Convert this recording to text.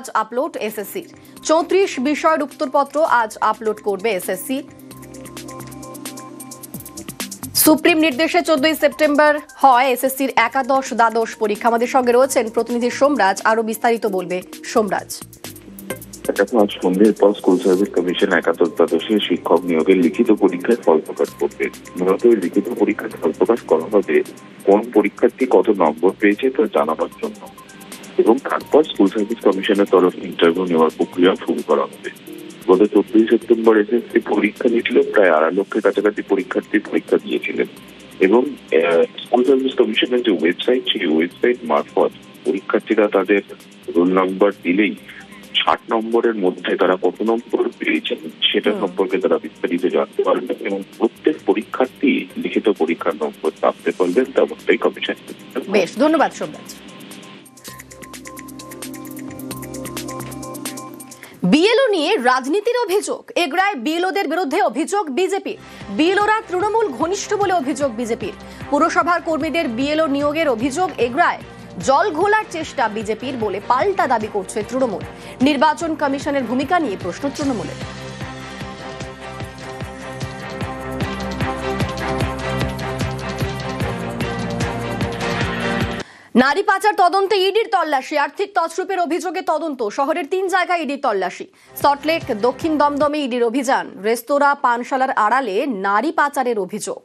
আজ upload SSC 34 বিষয়ের উত্তরপত্র আজ আপলোড করবে এসএসসি। সুপ্রিম নির্দেশে 14 সেপ্টেম্বর হয় এসএসসির একাদশ দ্বাদশ পরীক্ষা। আমাদের সঙ্গে রয়েছেন প্রতিনিধি সোমরাজ, আরো বিস্তারিত বলবে সোমরাজ। আজ সন্ধ্যের পর স্কুল সার্ভিস কমিশন একাদশ দ্বাদশের শিক্ষক নিয়োগের লিখিত পরীক্ষার ফল প্রকাশ করবে। মূলত লিখিত পরীক্ষার ফল প্রকাশ করা হবে কোন পরীক্ষার্থী কত নম্বর পেয়েছে তা জানাবার জন্য, এবং তারপর স্কুল সার্ভিস কমিশনের তরফে ইন্টারভিউ নেওয়ার প্রক্রিয়া শুরু করা হবে। গত 14 সেপ্টেম্বর এসএসসি পরীক্ষা নিয়েছিল, প্রায় 2.5 লক্ষের কাছাকাছি পরীক্ষার্থী পরীক্ষা দিয়েছিলেন, এবং স্কুল সার্ভিস কমিশনের যে ওয়েবসাইট, সেই ওয়েবসাইট মারফত পরীক্ষার্থীরা তাদের রোল নাম্বার দিলেই 60 নম্বরের মধ্যে তারা কত নম্বর পেয়েছেন সেটা সম্পর্কে তারা বিস্তারিত জানতে পারবেন, এবং প্রত্যেক পরীক্ষার্থী লিখিত পরীক্ষার নম্বর প্রাপ্ত করবেন তেমনটাই কমিশন। বেশ, ধন্যবাদ সোমরাজ। বিএলও নিয়ে রাজনীতির অভিযোগ, এগরায় বিএলওদের বিরুদ্ধে অভিযোগ বিজেপির। বিএলওরা তৃণমূল ঘনিষ্ঠ বলে অভিযোগ বিজেপির। পুরসভার কর্মীদের বিএলও নিয়োগের অভিযোগ এগরায়। জল ঘোলার চেষ্টা বিজেপির বলে পাল্টা দাবি করছে তৃণমূল। নির্বাচন কমিশনের ভূমিকা নিয়ে প্রশ্ন তৃণমূলের। নারী পাচার তদন্তে ইডির তল্লাশি, আর্থিক তছরূপের অভিযোগে তদন্ত। শহরের 3 জায়গায় ইডির তল্লাশি। সল্টলেক, দক্ষিণ দমদমে ইডির অভিযান। রেস্তোরাঁ, পানশালার আড়ালে নারী পাচারের অভিযোগ।